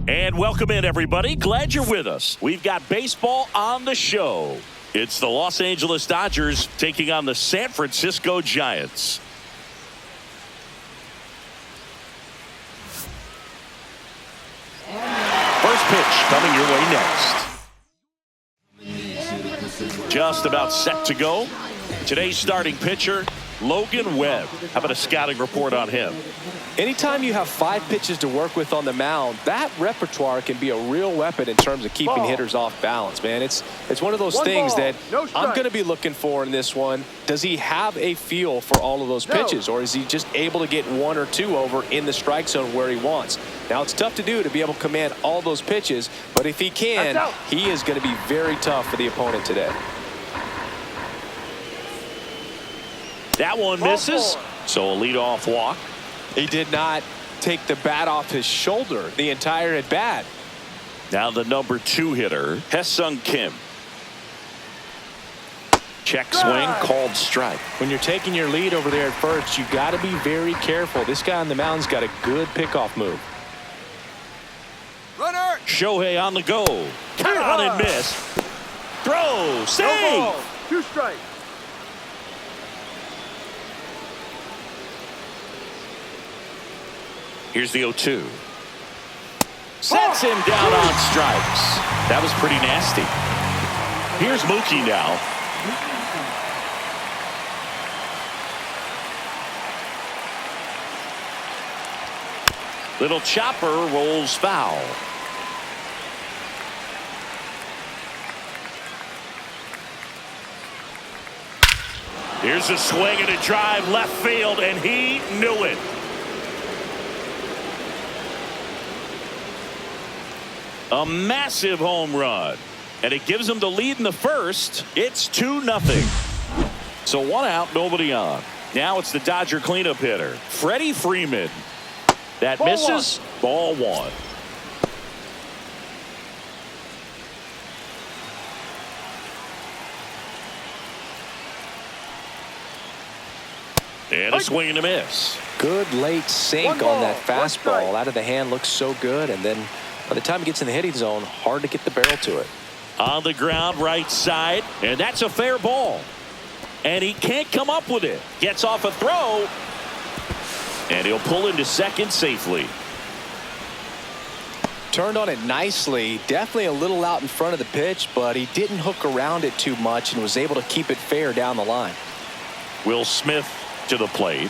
And welcome in, everybody. Glad you're with us. We've got baseball on the show. It's the Los Angeles Dodgers taking on the San Francisco Giants. First pitch coming your way next. Just about set to go. Today's starting pitcher, Logan Webb. How about a scouting report on him? Anytime you have 5 pitches to work with on the mound, that repertoire can be a real weapon in terms of keeping hitters off balance, man. It's one of those things that I'm going to be looking for in this one. Does he have a feel for all of those pitches, or is he just able to get 1 or 2 over in the strike zone where he wants? Now, it's tough to do to be able to command all those pitches, but if he can, he is going to be very tough for the opponent today. That one misses, so a leadoff walk. He did not take the bat off his shoulder the entire at bat. Now the number 2 hitter, Haesung Kim. Check swing, called strike. When you're taking your lead over there at first, you got to be very careful. This guy on the mound's got a good pickoff move. Runner. Shohei on the go. Cut on and miss. Throw, save. 2 strikes. Here's the 0-2. Sets him down on strikes. That was pretty nasty. Here's Mookie now. Little chopper rolls foul. Here's a swing and a drive left field, and he knew it. A massive home run, and it gives them the lead in the first. It's 2-0. So 1 out, nobody on. Now it's the Dodger cleanup hitter, Freddie Freeman. That misses. Ball 1. And a swing and a miss. Good late sink on that fastball. Out of the hand, looks so good, and then by the time he gets in the hitting zone, hard to get the barrel to it. On the ground, right side, and that's a fair ball. And he can't come up with it. Gets off a throw, and he'll pull into second safely. Turned on it nicely. Definitely a little out in front of the pitch, but he didn't hook around it too much and was able to keep it fair down the line. Will Smith to the plate.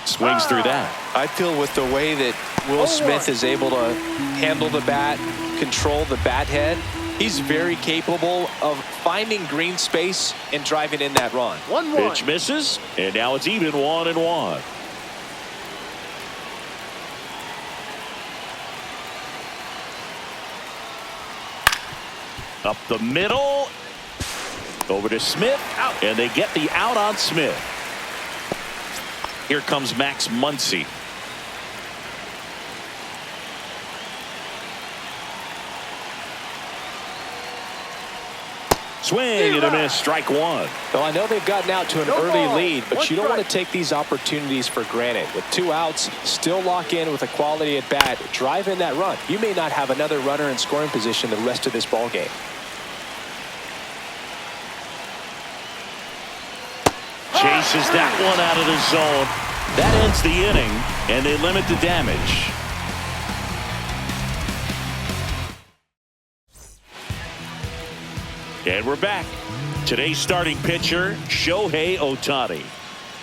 Swings through that. I feel with the way that Will Smith is able to handle the bat, control the bat head, he's very capable of finding green space and driving in that run. 1-1. Pitch misses, and now it's even 1-1. Up the middle. Over to Smith, and they get the out on Smith. Here comes Max Muncy. Swing and a miss, strike 1. Well, I know they've gotten out to an early lead, but you don't want to take these opportunities for granted. With 2 outs, still lock in with a quality at bat, drive in that run. You may not have another runner in scoring position the rest of this ball game. Chases that one out of the zone. That ends the inning, and they limit the damage. And we're back. Today's starting pitcher, Shohei Ohtani.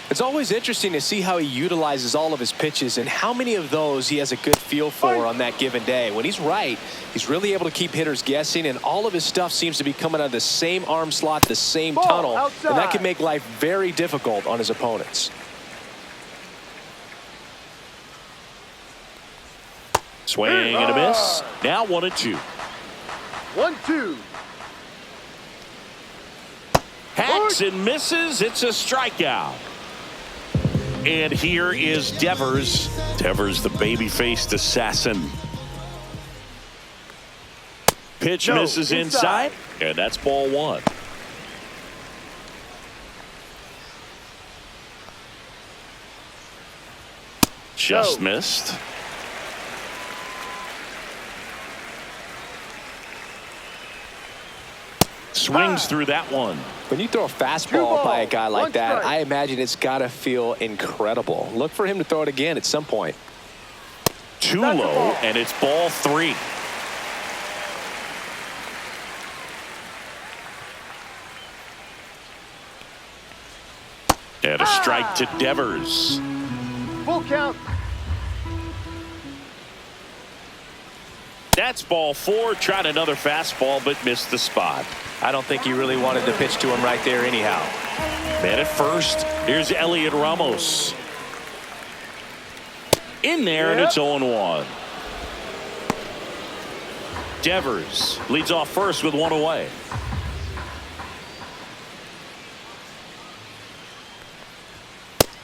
It's always interesting to see how he utilizes all of his pitches and how many of those he has a good feel for on that given day. When he's right, he's really able to keep hitters guessing, and all of his stuff seems to be coming out of the same arm slot, the same tunnel, and that can make life very difficult on his opponents. Swing and a miss. Now 1-2. 1-2. Hacks and misses. It's a strikeout. And here is Devers. Devers, the baby-faced assassin. Pitch misses inside, and that's ball 1. Just missed. swings through that one. When you throw a fastball by a guy like that, I imagine it's got to feel incredible. Look for him to throw it again at some point. Too low, and it's ball 3. And a strike to Devers. Full count. That's ball 4. Tried another fastball, but missed the spot. I don't think he really wanted to pitch to him right there anyhow. Man at first. Here's Elliot Ramos. In there, and it's 0-1. Devers leads off first with 1 away.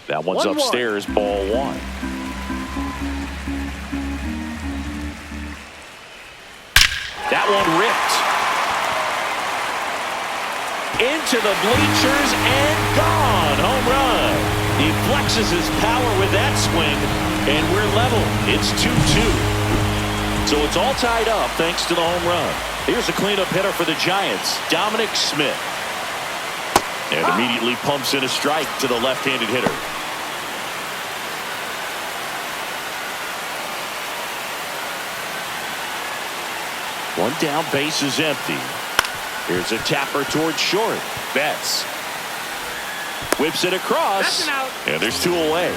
That one's upstairs, ball 1. That one ripped. Into the bleachers and gone. Home run. He flexes his power with that swing, and we're level. It's 2-2. So it's all tied up thanks to the home run. Here's a cleanup hitter for the Giants, Dominic Smith. And immediately pumps in a strike to the left-handed hitter. One down, base is empty. Here's a tapper towards short. Betts whips it across, and there's 2 away.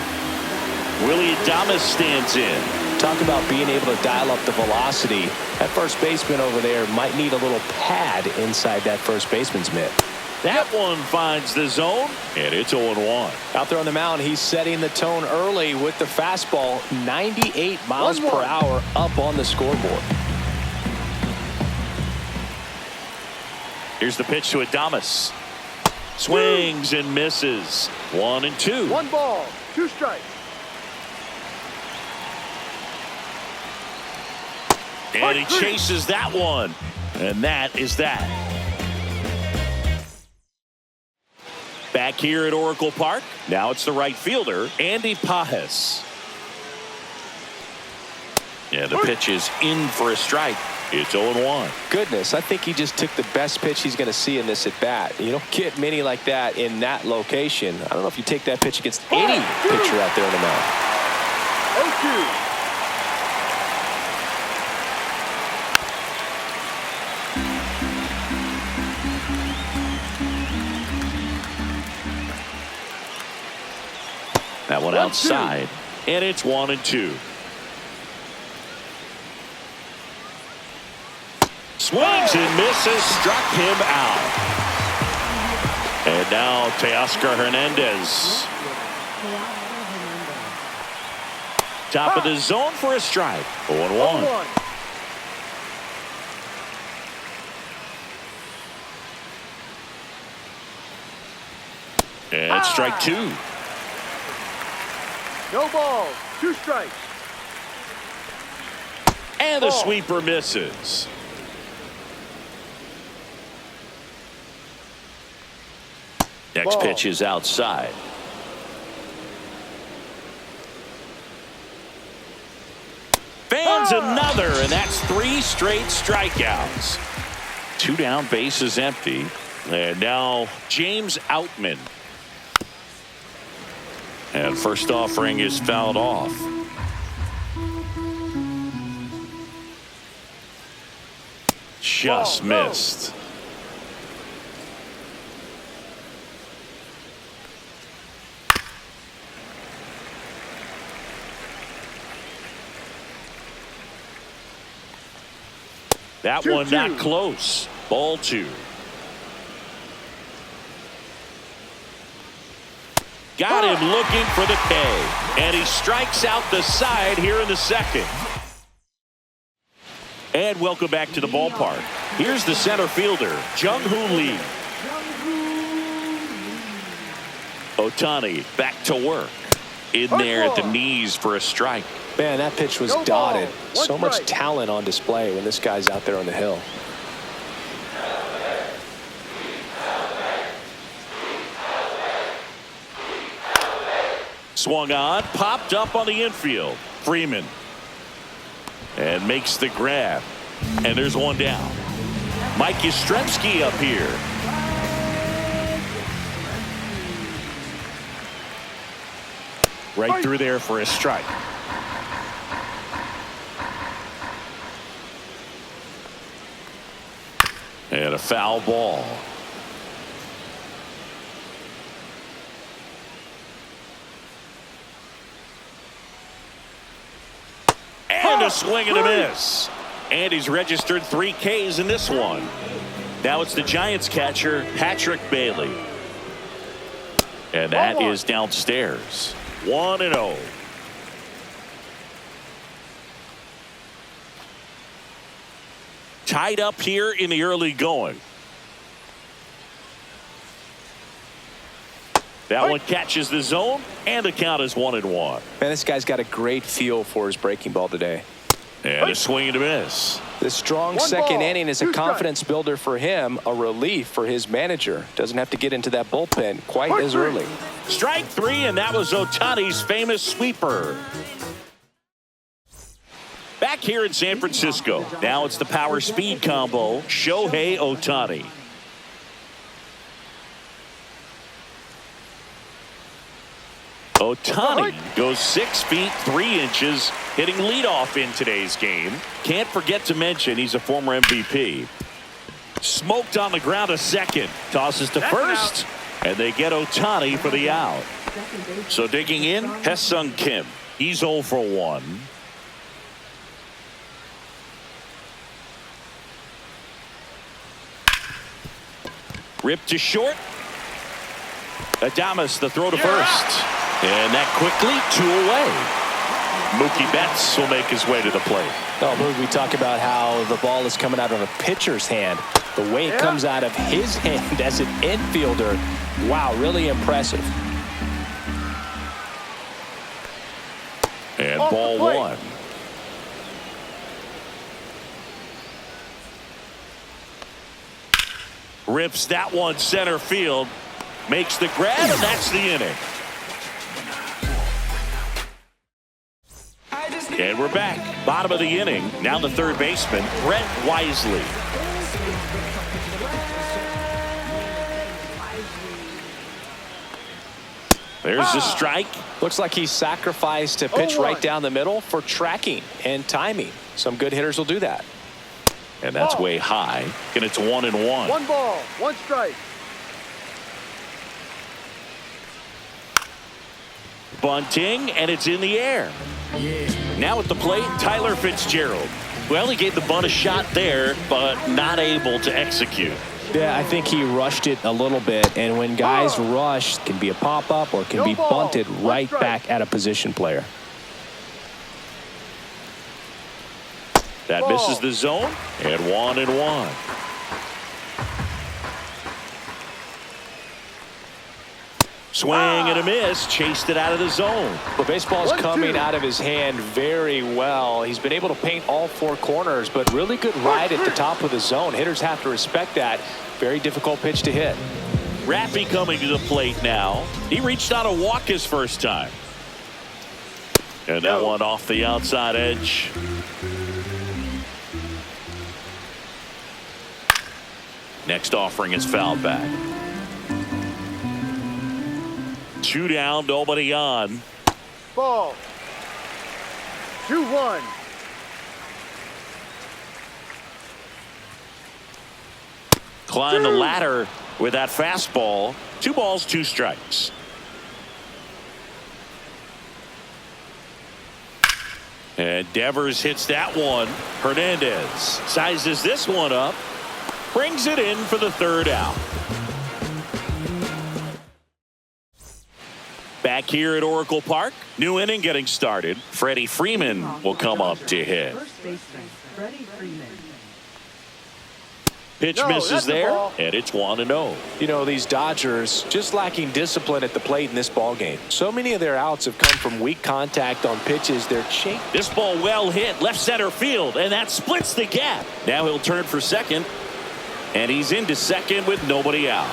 Willie Adames stands in. Talk about being able to dial up the velocity. That first baseman over there might need a little pad inside that first baseman's mitt. That one finds the zone, and it's 0-1. Out there on the mound, he's setting the tone early with the fastball. 98 miles per hour up on the scoreboard. Here's the pitch to Adames. Swings and misses. 1-2. 1 ball, 2 strikes. And he chases that one. And that is that. Back here at Oracle Park. Now it's the right fielder, Andy Pajes. Yeah, the pitch is in for a strike. It's 0-1. Goodness, I think he just took the best pitch he's going to see in this at bat. You don't get many like that in that location. I don't know if you take that pitch against any pitcher out there on the mound. 0-2. That one outside, and it's 1-2. Swings and misses, struck him out. And now Teoscar Hernandez. Top of the zone for a strike. 0-1. And strike 2. No balls, 2 strikes. And the sweeper misses. Next pitch is outside. Fans another, and that's 3 straight strikeouts. 2 down, base is empty. And now James Outman. And first offering is fouled off. Just missed. That one not close. Ball 2. Got him looking for the K. And he strikes out the side here in the second. And welcome back to the ballpark. Here's the center fielder, Jung-Hoo Lee. Ohtani back to work. In there at the knees for a strike. Man, that pitch was dotted. So much talent on display when this guy's out there on the hill. Swung on, popped up on the infield. Freeman. And makes the grab. And there's one down. Mike Yastrzemski up here. Right through there for a strike. And a foul ball. And a swing and a miss. And he's registered 3 Ks in this one. Now it's the Giants catcher, Patrick Bailey. And that is downstairs. 1-0. Tied up here in the early going. That one catches the zone, and the count is 1-1. Man, this guy's got a great feel for his breaking ball today. And a swing and a miss. This strong second inning is a confidence builder for him, a relief for his manager. Doesn't have to get into that bullpen quite as early. Strike 3, and that was Ohtani's famous sweeper. Back here in San Francisco, now it's the power speed combo, Shohei Ohtani. Ohtani goes 6 feet 3 inches, hitting leadoff in today's game. Can't forget to mention he's a former MVP. Smoked on the ground a second, tosses to first, and they get Ohtani for the out. So digging in, Ha-Seong Kim. He's 0 for 1. Ripped to short. Adames the throw to first. And that quickly 2 away. Mookie Betts will make his way to the plate. Oh, Moog, we talk about how the ball is coming out of a pitcher's hand. The way it comes out of his hand as an infielder. Wow, really impressive. And ball 1. Rips that one center field. Makes the grab, and that's the inning. And we're back. Bottom of the inning. Now the third baseman, Brett Wisely. There's the strike. Looks like he sacrificed a pitch right down the middle for tracking and timing. Some good hitters will do that. And that's way high. And it's 1-1. 1 ball, 1 strike. Bunting, and it's in the air. Now at the plate, Tyler Fitzgerald. Well, he gave the bunt a shot there, but not able to execute. Yeah, I think he rushed it a little bit, and when guys rush, it can be a pop-up or it can be bunted right back at a position player. That misses the zone, and 1-1. Swing and a miss, chased it out of the zone. The baseball's coming out of his hand very well. He's been able to paint all 4 corners, but really good ride at the top of the zone. Hitters have to respect that. Very difficult pitch to hit. Rappy coming to the plate now. He reached out a walk his first time. And that one off the outside edge. Next offering is fouled back. 2 down, nobody on. Ball. 2-1. Climb the ladder with that fastball. 2 balls, 2 strikes. And Devers hits that one. Hernandez sizes this one up. Brings it in for the 3rd out. Back here at Oracle Park, new inning getting started. Freddie Freeman will come up to hit. Pitch misses there, and it's 1-0. You know, these Dodgers just lacking discipline at the plate in this ball game. So many of their outs have come from weak contact on pitches. They're chasing. This ball well hit, left center field, and that splits the gap. Now he'll turn for second, and he's into second with nobody out.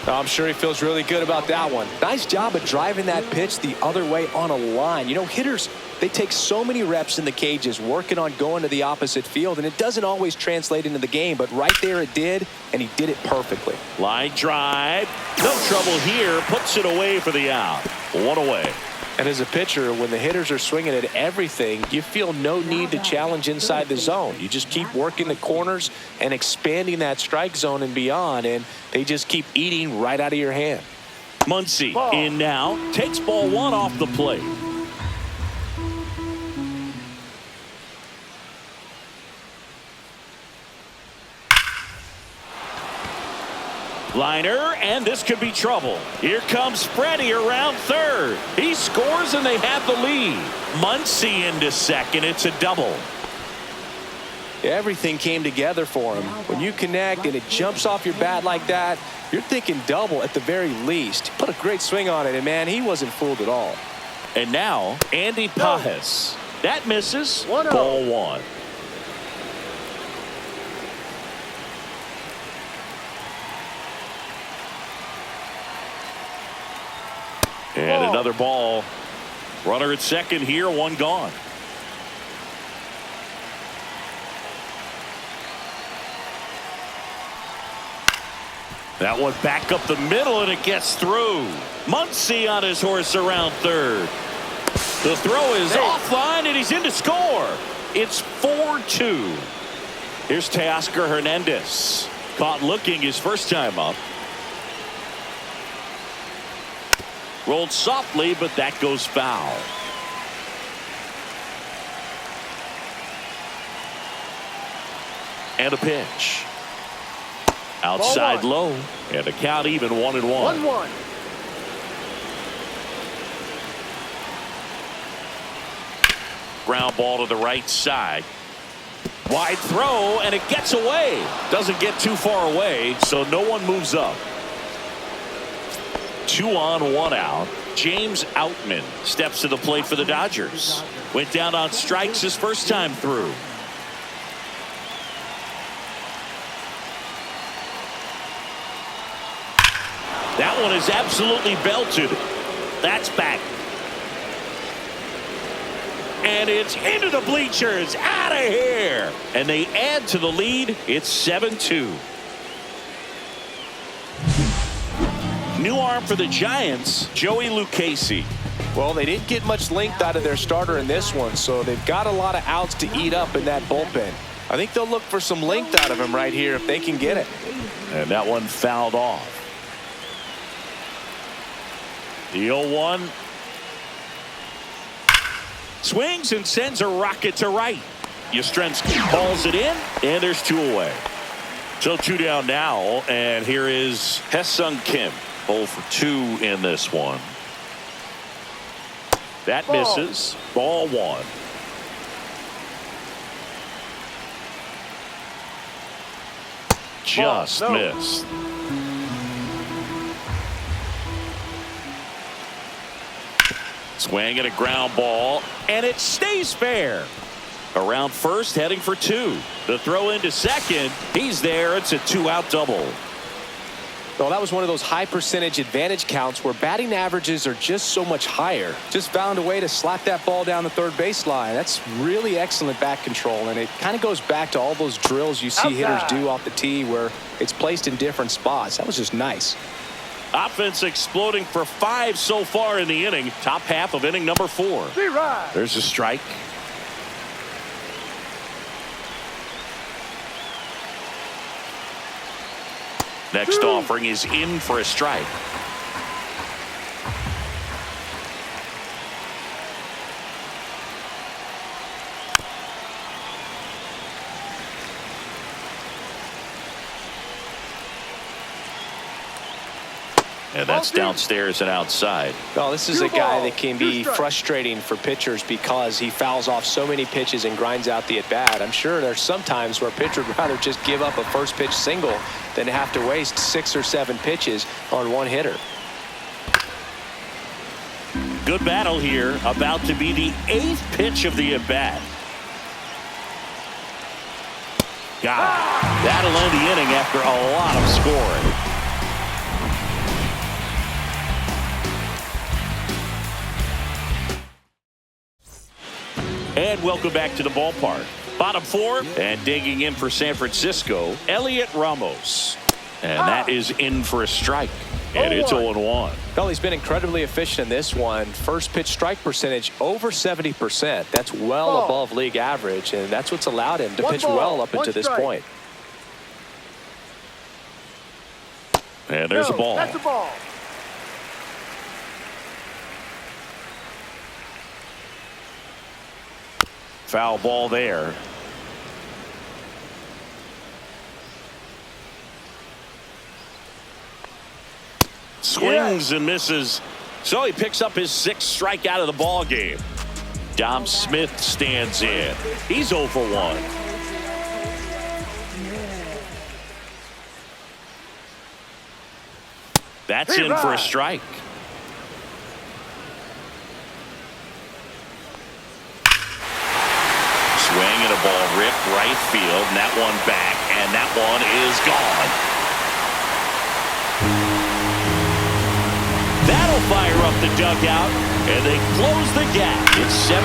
I'm sure he feels really good about that one. Nice job of driving that pitch the other way on a line. You know, hitters, they take so many reps in the cages working on going to the opposite field, and it doesn't always translate into the game, but right there it did, and he did it perfectly. Line drive. No trouble here. Puts it away for the out. One away. And as a pitcher, when the hitters are swinging at everything, you feel no need to challenge inside the zone. You just keep working the corners and expanding that strike zone and beyond, and they just keep eating right out of your hand. Muncy in now. Takes ball one off the plate. Liner, and this could be trouble. Here comes Freddie around third. He scores and they have the lead. Muncy into second. It's a double. Everything came together for him. When you connect and it jumps off your bat like that, you're thinking double at the very least. He put a great swing on it, and man, he wasn't fooled at all. And now Andy Pajes. That misses. 1-0. Ball one. And another ball. Runner at second here, one gone. That one back up the middle, and it gets through. Muncy on his horse around third. The throw is offline, and he's in to score. It's 4-2. Here's Teoscar Hernandez. Caught looking his first time up. Rolled softly, but that goes foul. And a pitch. Outside low. And a count even 1-1. 1-1. Ground ball to the right side. Wide throw, and it gets away. Doesn't get too far away, so no one moves up. 2 on, 1 out. James Outman steps to the plate for the Dodgers. Went down on strikes his first time through. That one is absolutely belted. That's back. And it's into the bleachers. Out of here. And they add to the lead. It's 7-2. New arm for the Giants, Joey Lucchesi. Well, they didn't get much length out of their starter in this one, so they've got a lot of outs to eat up in that bullpen. I think they'll look for some length out of him right here if they can get it. And that one fouled off. The 0-1. Swings and sends a rocket to right. Yastrzemski calls it in, and there's 2 away. So 2 down now, and here is Hye-Sung Kim. 0 for 2 in this one. That misses. Ball 1. Just missed. Swing and a ground ball, and it stays fair. Around first, heading for 2. The throw into second. He's there. It's a 2-out double. Well, that was one of those high percentage advantage counts where batting averages are just so much higher. Just found a way to slap that ball down the third baseline. That's really excellent bat control, and it kind of goes back to all those drills you see hitters do off the tee where it's placed in different spots. That was just nice. Offense exploding for 5 so far in the inning. Top half of inning number 4. There's a strike. Next offering is in for a strike. And that's downstairs and outside. Well, this is a guy that can be frustrating for pitchers because he fouls off so many pitches and grinds out the at-bat. I'm sure there's some times where a pitcher would rather just give up a first pitch single than have to waste 6 or 7 pitches on one hitter. Good battle here. About to be the 8th pitch of the at-bat. Got it. That'll end the inning after a lot of scoring. And welcome back to the ballpark. Bottom four, and digging in for San Francisco, Elliot Ramos. And that is in for a strike. And it's 0-1. Well, he's been incredibly efficient in this one. First pitch strike percentage over 70%. That's well above league average, and that's what's allowed him to pitch well up into this point. And there's a ball. That's a ball. Foul ball there. Swings and misses. So he picks up his 6th strikeout of the ball game. Dom Smith stands in. He's 0 for 1. That's in for a strike. Swing and a ball ripped right field, and that one back, and that one is gone. That'll fire up the dugout, and they close the gap. It's 7-3.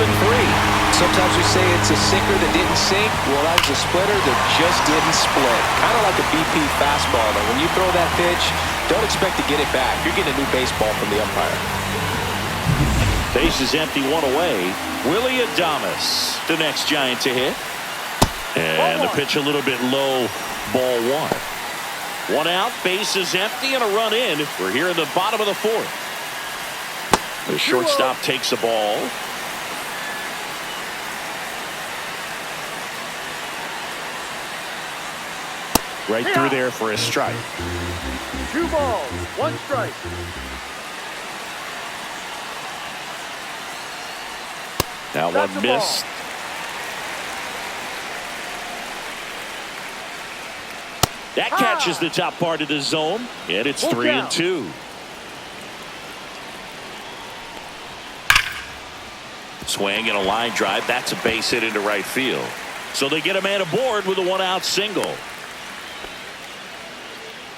Sometimes we say it's a sinker that didn't sink. Well, that was a splitter that just didn't split. Kind of like a BP fastball. But when you throw that pitch, don't expect to get it back. You're getting a new baseball from the umpire. Base is empty, 1 away. Willie Adames, the next Giant to hit. And the pitch a little bit low, ball 1. 1 out, base is empty, and a run in. We're here in the bottom of the 4th. The shortstop takes the ball. Right through there for a strike. 2 balls, 1 strike. That one missed. That catches the top part of the zone, and it's 3-2. Swing and a line drive. That's a base hit into right field. So they get a man aboard with a 1-out single.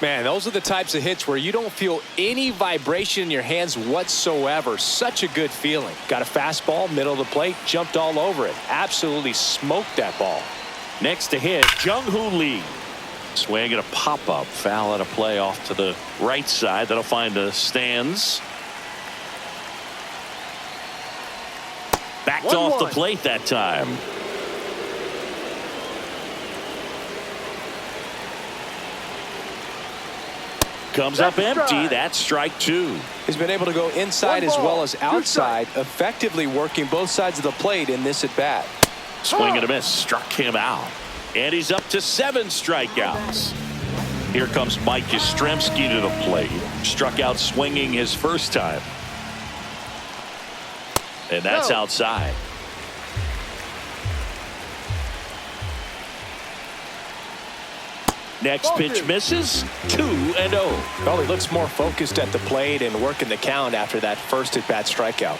Man, those are the types of hits where you don't feel any vibration in your hands whatsoever. Such a good feeling. Got a fastball, middle of the plate, jumped all over it. Absolutely smoked that ball. Next to hit, Jung-Hoo Lee. Swing and a pop-up. Foul out of play off to the right side. That'll find the stands. Backed off the plate that time. Comes up empty. That's strike 2. He's been able to go inside as well as outside, effectively working both sides of the plate in this at bat. Swing and a miss. Struck him out. And he's up to 7 strikeouts. Here comes Mike Yastrzemski to the plate. Struck out swinging his first time. And that's outside. Next pitch misses. 2-0. Well, he looks more focused at the plate and working the count after that first at bat strikeout.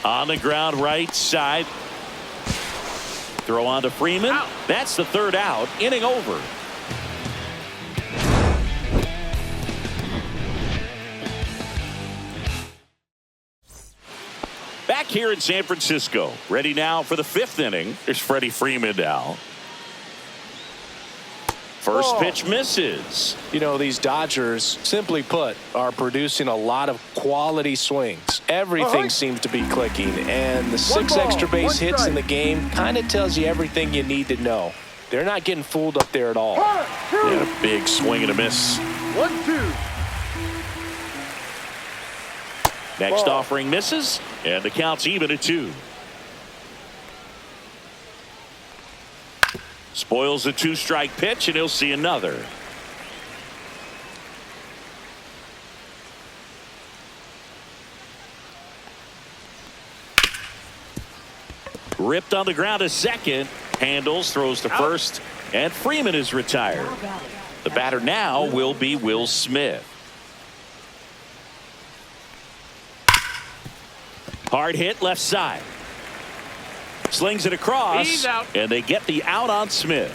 On the ground right side. Throw on to Freeman. Out. That's the 3rd out. Inning over. Back here in San Francisco. Ready now for the 5th inning. There's Freddie Freeman now. First pitch misses. You know, these Dodgers, simply put, are producing a lot of quality swings. Everything seems to be clicking, and the 6 extra base hits in the game kind of tells you everything you need to know. They're not getting fooled up there at all. And a big swing and a miss. 1-2. Next offering misses, and the count's even at 2. Spoils the 2-strike pitch, and he'll see another. Ripped on the ground to second. Handles, throws to first, and Freeman is retired. The batter now will be Will Smith. Hard hit left side. Slings it across, and they get the out on Smith.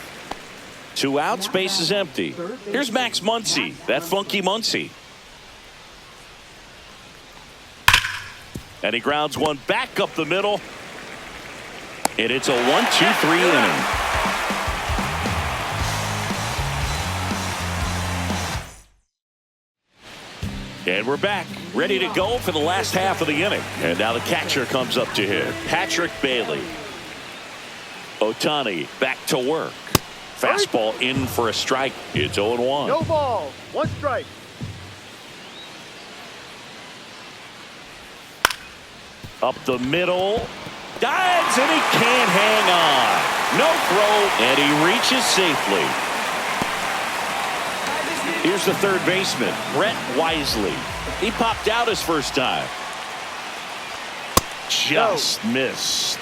2 outs, base is empty. Here's Max Muncy, that funky Muncy. And he grounds one back up the middle. And it's a 1-2-3 inning. And we're back, ready to go for the last half of the inning. And now the catcher comes up to hit. Patrick Bailey. Ohtani back to work. Fastball in for a strike. It's 0-1. No ball. 1 strike. Up the middle. Dives and he can't hang on. No throw and he reaches safely. Here's the third baseman, Brett Wisely. He popped out his first time. Just missed.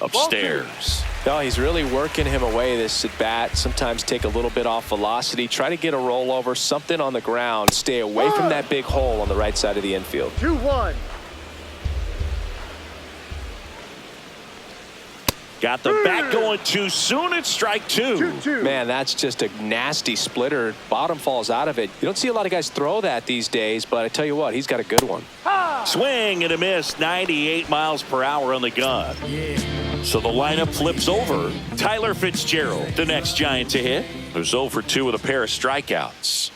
Upstairs. No, he's really working him away this at bat. Sometimes take a little bit off velocity. Try to get a rollover, something on the ground. Stay away from that big hole on the right side of the infield. 2-1. Got the bat going too soon. It's strike 2. 2-2. Man, that's just a nasty splitter. Bottom falls out of it. You don't see a lot of guys throw that these days, but I tell you what, he's got a good one. Swing and a miss. 98 miles per hour on the gun. So the lineup flips over. Tyler Fitzgerald, the next Giant to hit, who's 0 for 2 with a pair of strikeouts.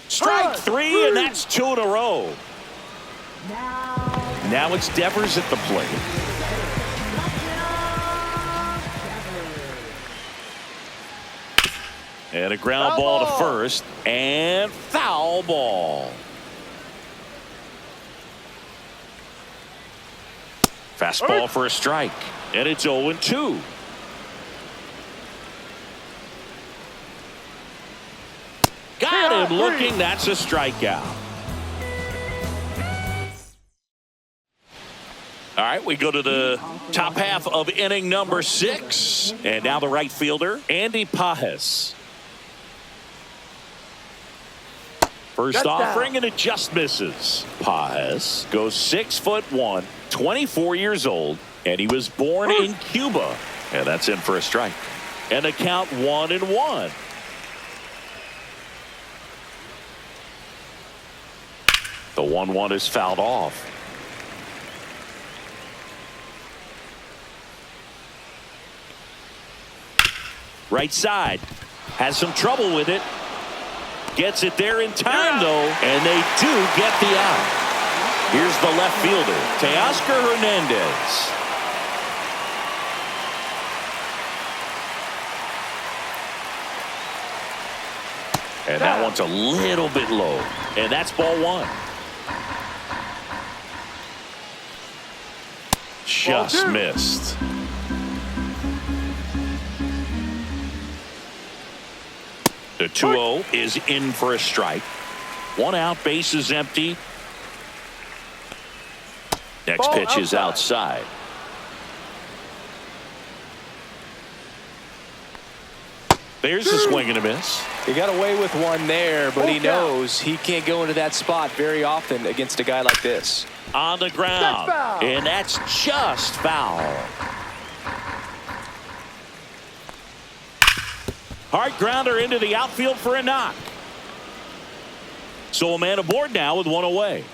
Strike 3, and that's 2 in a row. Now it's Devers at the plate. And a ground ball to first, and foul ball. Fastball for a strike, and it's 0-2. Got him looking. That's a strikeout. All right, we go to the top half of inning number 6. And now the right fielder, Andy Pajes. First offering, and it just misses. Pajes goes 6'1", 24 years old, and he was born in Cuba. And that's in for a strike. And the count 1-1. The 1-1 is fouled off. Right side. Has some trouble with it. Gets it there in time, though, and they do get the out. Here's the left fielder, Teoscar Hernandez. And that one's a little bit low. And that's ball 1. Just missed. The 2-0 is in for a strike. 1 out, base is empty. Next pitch is outside. There's a swing and a miss. He got away with one there, but he knows he can't go into that spot very often against a guy like this. On the ground, and that's just foul. Hard grounder into the outfield for a knock. So a man aboard now with 1 away.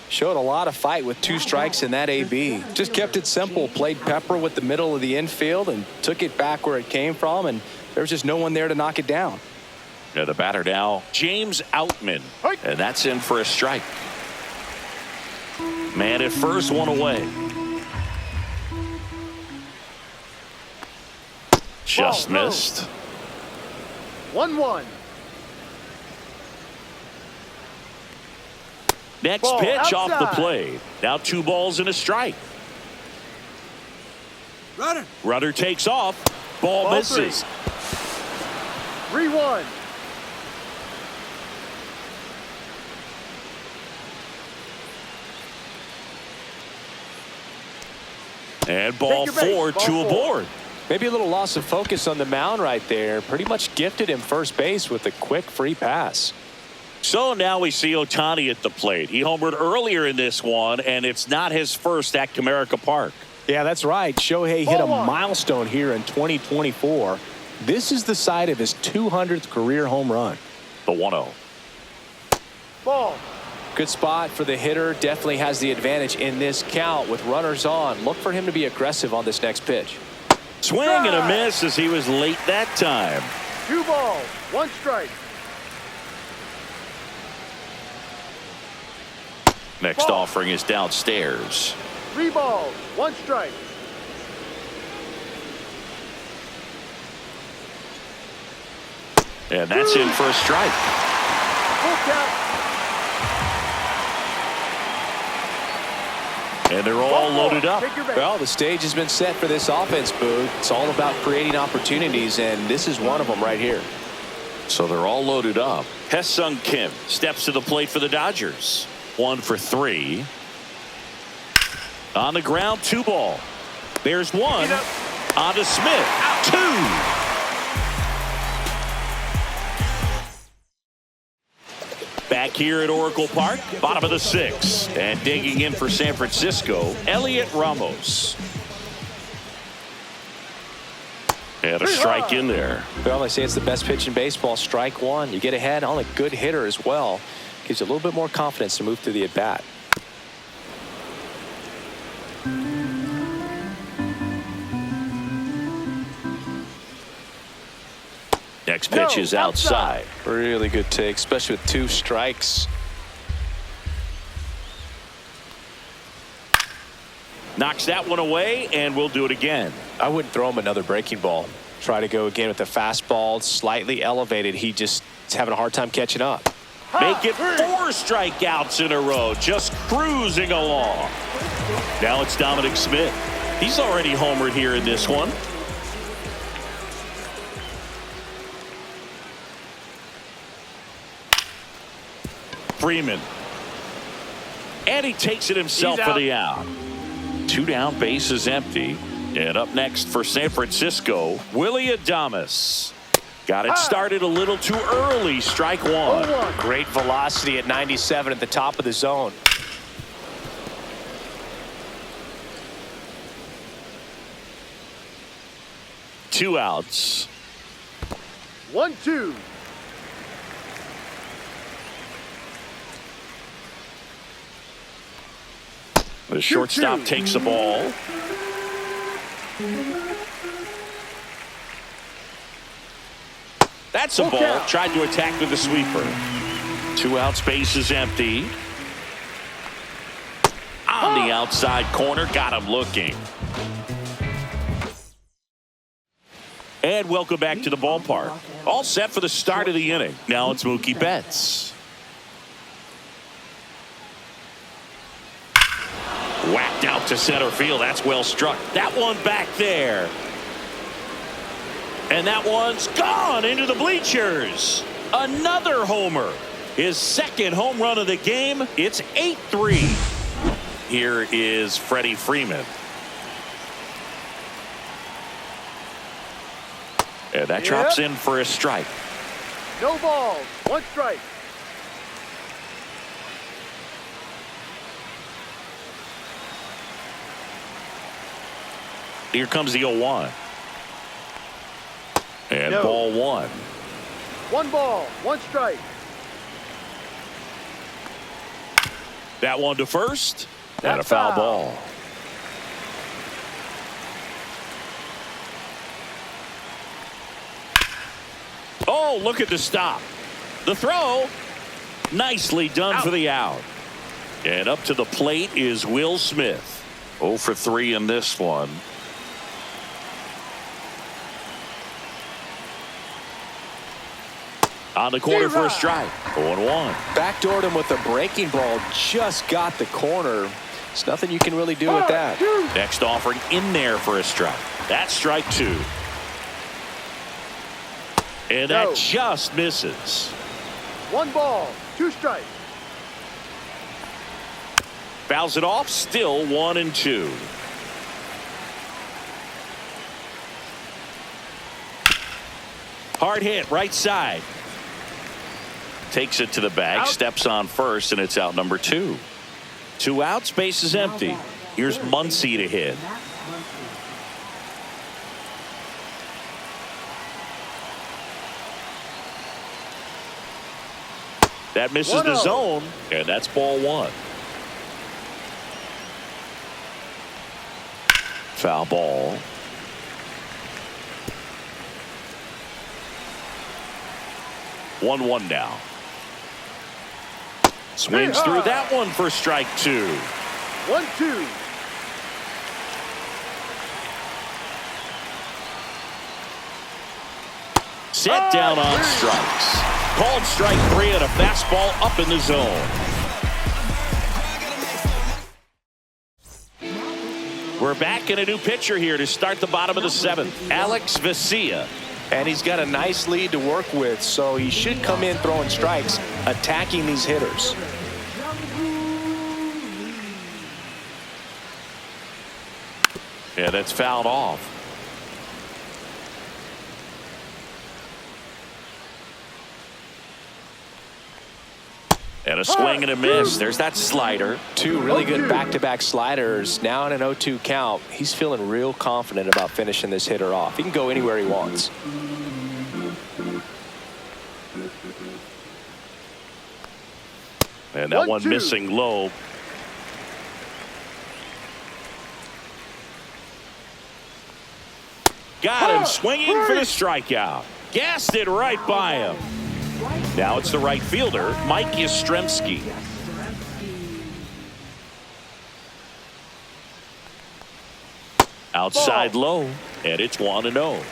Showed a lot of fight with 2 strikes in that AB. Just kept it simple. Played pepper with the middle of the infield and took it back where it came from, and there was just no one there to knock it down. Now the batter now, James Outman, and that's in for a strike. Man at first, 1 away. Just missed. 1-1. Next pitch off the plate. Now 2 balls and a strike. Runner takes off. Ball misses. 3-1. And ball four, two aboard. Maybe a little loss of focus on the mound right there. Pretty much gifted him first base with a quick free pass. So now we see Ohtani at the plate. He homered earlier in this one, and it's not his first at Comerica Park. Yeah, that's right. Shohei hit a milestone here in 2024. This is the site of his 200th career home run. The 1-0. Ball. Good spot for the hitter. Definitely has the advantage in this count with runners on. Look for him to be aggressive on this next pitch. Swing and a miss as he was late that time. 2 balls, 1 strike. Next offering is downstairs. 3 balls, 1 strike. And that's in for a strike. Full count. And they're all loaded up. Well, the stage has been set for this offense, Boog. It's all about creating opportunities, and this is one of them right here. So they're all loaded up. Hesung Kim steps to the plate for the Dodgers. 1 for 3. On the ground, 2 ball. There's 1. On to Smith. 2. Back here at Oracle Park, bottom of the 6th. And digging in for San Francisco, Elliot Ramos. And a strike in there. Well, they say it's the best pitch in baseball. Strike 1. You get ahead on a good hitter as well. Gives you a little bit more confidence to move through the at-bat. Next pitch is outside. Really good take, especially with 2 strikes. Knocks that one away, and we'll do it again. I wouldn't throw him another breaking ball. Try to go again with the fastball, slightly elevated. He just is having a hard time catching up. Make it 4 strikeouts in a row, just cruising along. Now it's Dominic Smith. He's already homered here in this one. Freeman. And he takes it himself for the out. 2 down, base is empty. And up next for San Francisco, Willy Adames. Got it started a little too early. Strike 1. Great velocity at 97 at the top of the zone. Two outs. 1-2. The shortstop takes the ball. That's a ball. Tried to attack with the sweeper. 2 outs, base is empty. On the outside corner, got him looking. And welcome back to the ballpark. All set for the start of the inning. Now it's Mookie Betts. Whacked out to center field. That's well struck. That one back there. And that one's gone into the bleachers. Another homer. His 2nd home run of the game. It's 8-3. Here is Freddie Freeman. And that drops in for a strike. No balls, 1 strike. Here comes the 0-1. And ball 1. 1 ball, 1 strike. That one to first. And a foul ball. Oh, look at the stop. The throw. Nicely done for the out. And up to the plate is Will Smith. 0 for 3 in this one. On the corner for a strike. 0-1. Backdoored him with a breaking ball. Just got the corner. There's nothing you can really do with that. Next offering in there for a strike. That's strike 2. And that just misses. 1 ball, 2 strikes. Fouls it off, still 1-2. Hard hit, right side. Takes it to the bag, steps on first, and it's out number 2. 2 outs, base is empty. Here's Muncy to hit. That misses the zone, and that's ball 1. Foul ball. One now. Swings through that one for strike 2. 1-2. Set down on strikes. Called strike 3 and a fastball up in the zone. We're back in a new pitcher here to start the bottom of the 7th. Alex Vesia. And he's got a nice lead to work with, so he should come in throwing strikes, attacking these hitters. Yeah, that's fouled off. And a swing and a miss. There's that slider. 2 really good back-to-back sliders. Now in an 0-2 count. He's feeling real confident about finishing this hitter off. He can go anywhere he wants. And that one missing low. Got him swinging for the strikeout. Gassed it right by him. Now it's the right fielder, Mike Yastrzemski. Outside low, and it's 1-0.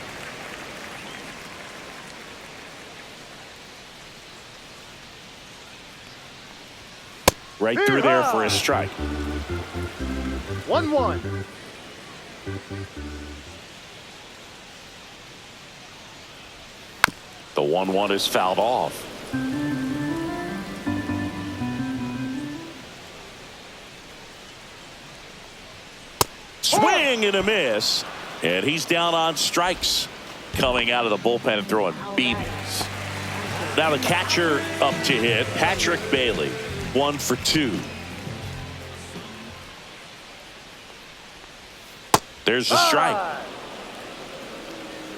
Right through there for a strike. 1-1. The 1-1 is fouled off. Swing and a miss. And he's down on strikes. Coming out of the bullpen and throwing BBs. Now the catcher up to hit, Patrick Bailey. 1 for 2. There's the strike.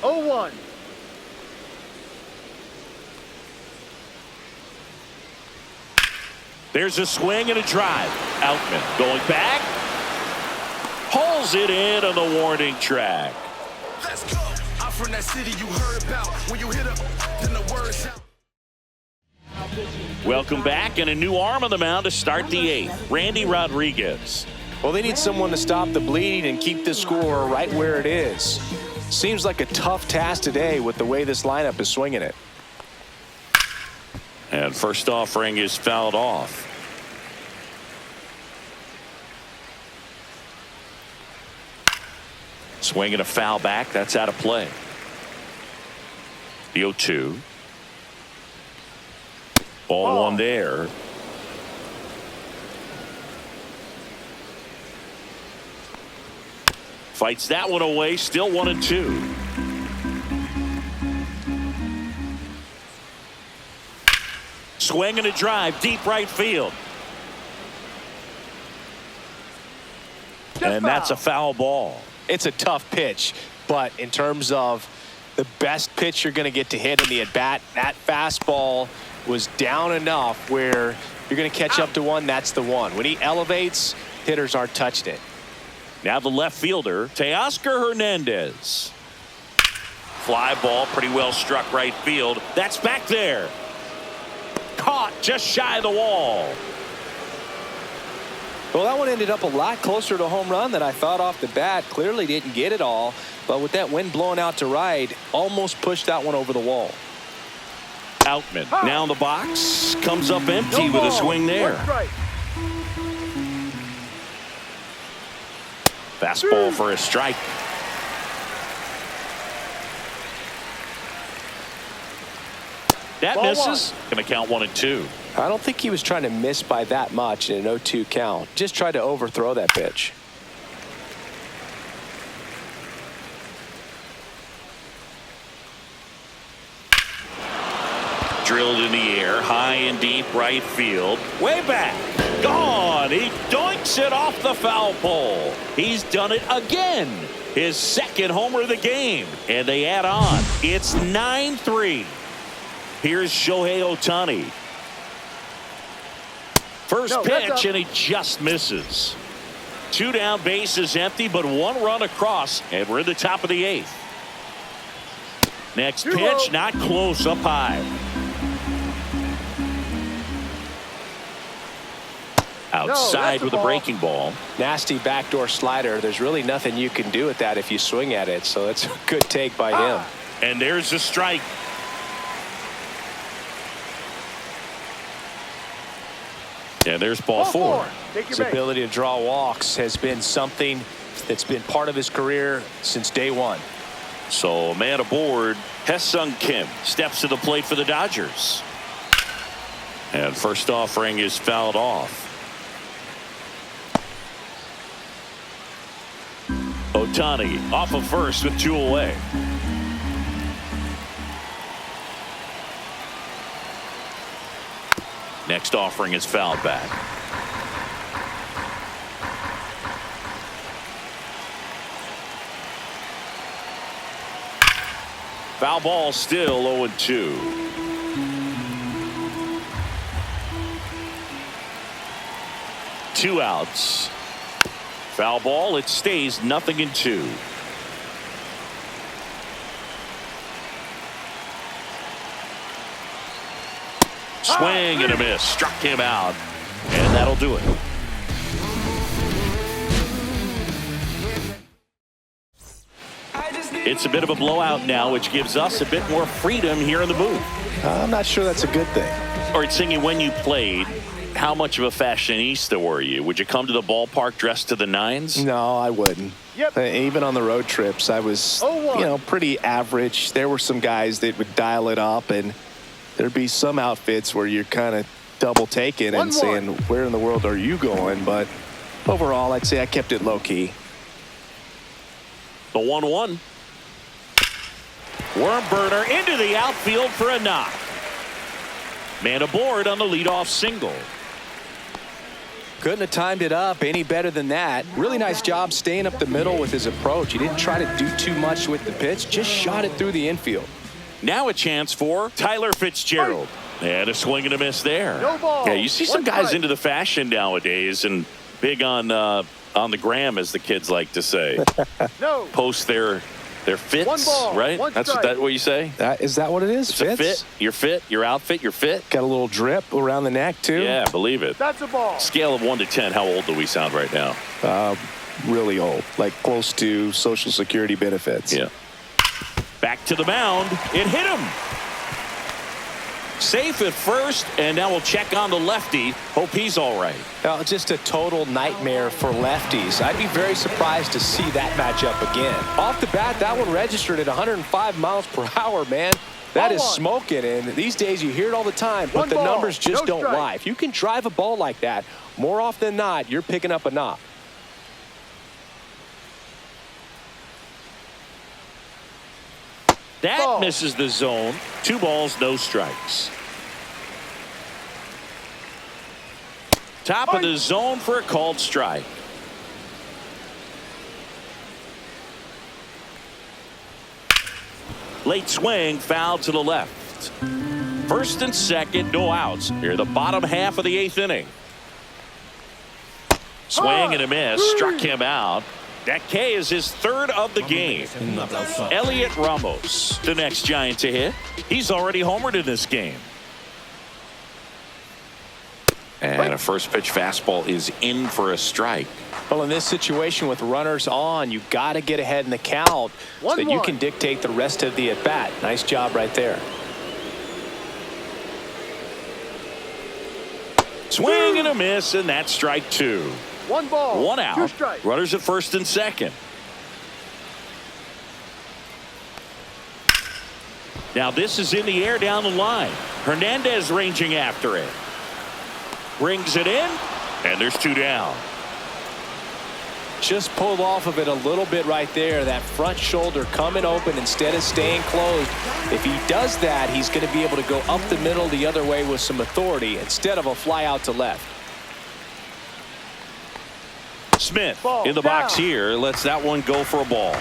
0-1. There's a swing and a drive. Outman going back. Pulls it in on the warning track. Let's go. I'm from that city you heard about. When you hit up, then the words out. Welcome back, and a new arm on the mound to start the 8th. Randy Rodriguez. Well, they need someone to stop the bleeding and keep the score right where it is. Seems like a tough task today with the way this lineup is swinging it. And first offering is fouled off. Swinging a foul back. That's out of play. The 0-2. Ball 1 there. Fights that one away. Still 1-2. Swing and a drive. Deep right field. And that's a foul ball. It's a tough pitch, but in terms of the best pitch you're going to get to hit in the at-bat, that fastball was down enough where you're going to catch up to one. That's the one. When he elevates, hitters aren't touching it. Now the left fielder, Teoscar Hernandez. Fly ball, pretty well struck right field. That's back there. Caught just shy of the wall. Well, that one ended up a lot closer to a home run than I thought off the bat. Clearly didn't get it all, but with that wind blowing out to right, almost pushed that one over the wall. Outman now in the box, comes up empty with a swing there. Fastball for a strike. That Ball misses. Going to count 1-2. I don't think he was trying to miss by that much in an 0-2 count. Just tried to overthrow that pitch. Drilled in the air, high and deep right field. Way back. Gone. He doinks it off the foul pole. He's done it again. His second homer of the game. And they add on. It's 9-3. Here's Shohei Ohtani. First pitch, and he just misses. 2 down, bases empty, but 1 run across, and we're in the top of the 8th. Next pitch, not close, up high. Outside with a breaking ball. Nasty backdoor slider. There's really nothing you can do with that if you swing at it, so that's a good take by him. And there's the strike. And there's ball 4. His ability to draw walks has been something that's been part of his career since day 1. So a man aboard. Hye-Sung Kim steps to the plate for the Dodgers. And first offering is fouled off. Ohtani off of first with 2 away. Next offering is fouled back. Foul ball, still 0-2. Two outs. Foul ball, it stays 0-2. Swing and a miss. Struck him out. And that'll do it. It's a bit of a blowout now, which gives us a bit more freedom here in the booth. I'm not sure that's a good thing. All right, Singy, when you played, how much of a fashionista were you? Would you come to the ballpark dressed to the nines? No, I wouldn't. Even on the road trips, I was, pretty average. There were some guys that would dial it up, and there'd be some outfits where you're kind of double taking and saying, where in the world are you going? But overall, I'd say I kept it low key. The 1-1. Worm burner into the outfield for a knock. Man aboard on the leadoff single. Couldn't have timed it up any better than that. Really nice job staying up the middle with his approach. He didn't try to do too much with the pitch, just shot it through the infield. Now a chance for Tyler Fitzgerald. And a swing and a miss there. No ball. Yeah, you see some guys into the fashion nowadays and big on the gram, as the kids like to say. Post their fits, right? That's what you say? Is that what it is? It's a fit. Your fit, your outfit, your fit. Got a little drip around the neck, too? Yeah, believe it. That's a ball. Scale of 1 to 10, how old do we sound right now? Really old, like close to Social Security benefits. Yeah. Back to the mound. It hit him. Safe at first, and now we'll check on the lefty. Hope he's all right. Just a total nightmare for lefties. I'd be very surprised to see that matchup again. Off the bat, that one registered at 105 miles per hour, man. That is smoking, and these days you hear it all the time, but the numbers just don't lie. If you can drive a ball like that, more often than not, you're picking up a knock. That misses the zone. 2 balls, no strikes. Top of the zone for a called strike. Late swing, foul to the left. First and second, no outs. Here, the bottom half of the 8th inning. Swing and a miss, struck him out. That K is his 3rd of the game. Elliot Ramos, the next Giant to hit. He's already homered in this game. And a first pitch fastball is in for a strike. Well, in this situation with runners on, you got to get ahead in the count so that you can dictate the rest of the at-bat. Nice job right there. Swing and a miss, and that's strike 2. 1 ball, 1 out. 2 strikes. Runners at first and second. Now this is in the air down the line. Hernandez ranging after it. Brings it in, and there's 2 down. Just pulled off of it a little bit right there. That front shoulder coming open instead of staying closed. If he does that, he's going to be able to go up the middle the other way with some authority instead of a fly out to left. Smith in the box here. Lets that one go for a ball.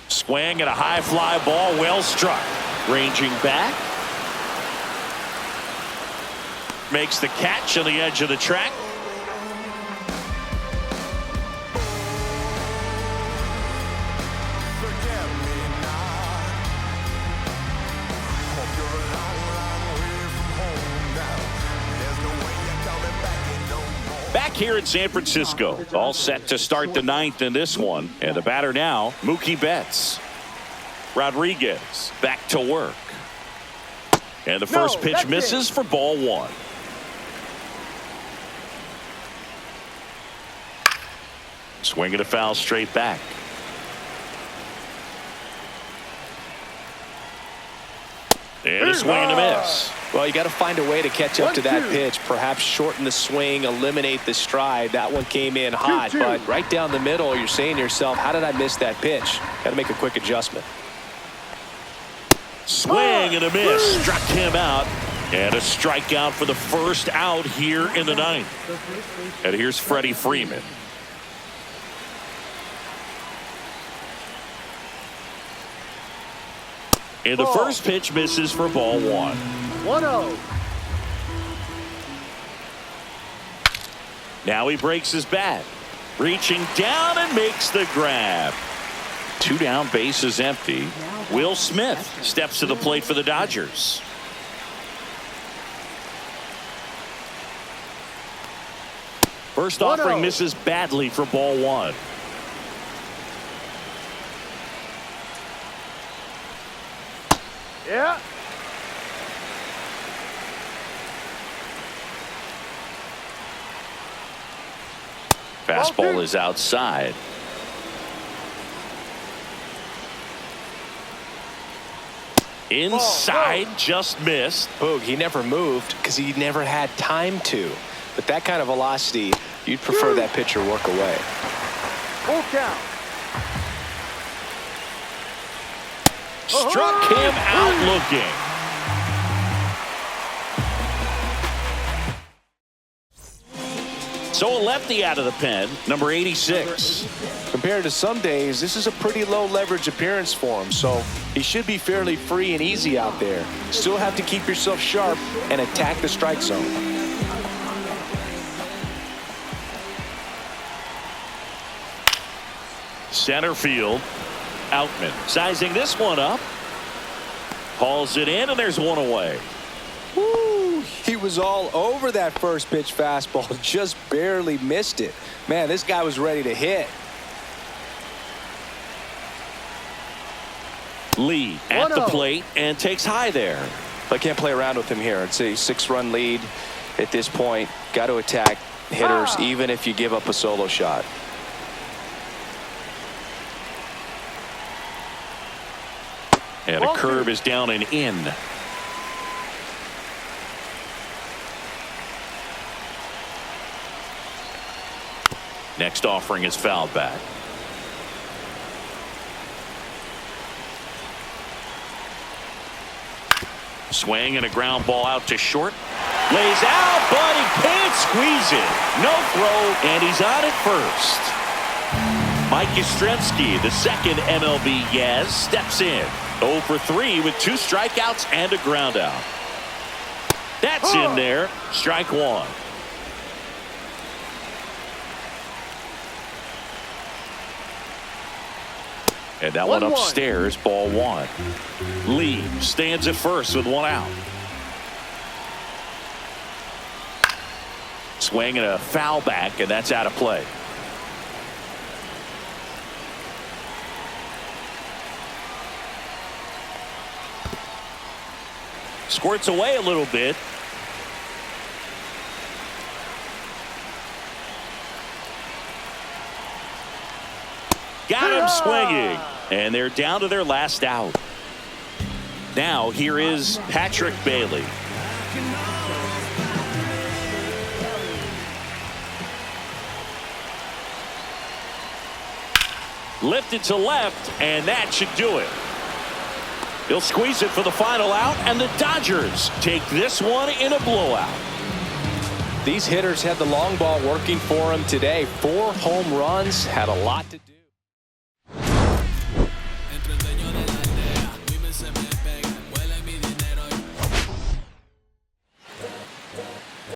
Swing and a high fly ball. Well struck. Ranging back. Makes the catch on the edge of the track. Back here in San Francisco, all set to start the 9th in this one. And the batter now, Mookie Betts. Rodriguez back to work. And the first pitch misses for ball 1. Swing and a foul straight back. And a swing and a miss. Well, you got to find a way to catch up to that pitch. Perhaps shorten the swing, eliminate the stride. That one came in hot, but right down the middle, you're saying to yourself, how did I miss that pitch? Got to make a quick adjustment. Swing and a miss. Struck him out. And a strikeout for the first out here in the 9th. And here's Freddie Freeman. And the first pitch misses for ball 1. 1-0. Now he breaks his bat. Reaching down and makes the grab. 2 down, base is empty. Will Smith steps to the plate for the Dodgers. First offering misses badly for ball 1. Yeah. Fastball is outside. Inside, just missed. Boog, he never moved because he never had time to. But that kind of velocity, you'd prefer that pitcher work away. Full count. Struck him out looking. So a lefty out of the pen, number 86. Compared to some days, this is a pretty low leverage appearance for him, so he should be fairly free and easy out there. Still have to keep yourself sharp and attack the strike zone. Center field, Outman sizing this one up. Hauls it in, and there's one away. Woo, he was all over that first pitch fastball, just barely missed it. Man, this guy was ready to hit. Lee at the plate and takes high there. I can't play around with him here. It's a 6-run lead at this point. Got to attack hitters even if you give up a solo shot. And a curve is down and in. Next offering is fouled back. Swing and a ground ball out to short. Lays out, but he can't squeeze it. No throw, and he's on at first. Mike Yastrzemski, the second MLB Yaz, steps in. 0 for 3 with 2 strikeouts and a ground out. That's in there. Strike 1. And that one upstairs, ball 1. Lee stands at first with 1 out. Swing and a foul back, and that's out of play. Squirts away a little bit. Got him swinging. And they're down to their last out. Now here is Patrick Bailey. Lifted to left, and that should do it. He'll squeeze it for the final out, and the Dodgers take this one in a blowout. These hitters had the long ball working for them today. 4 home runs, had a lot to do.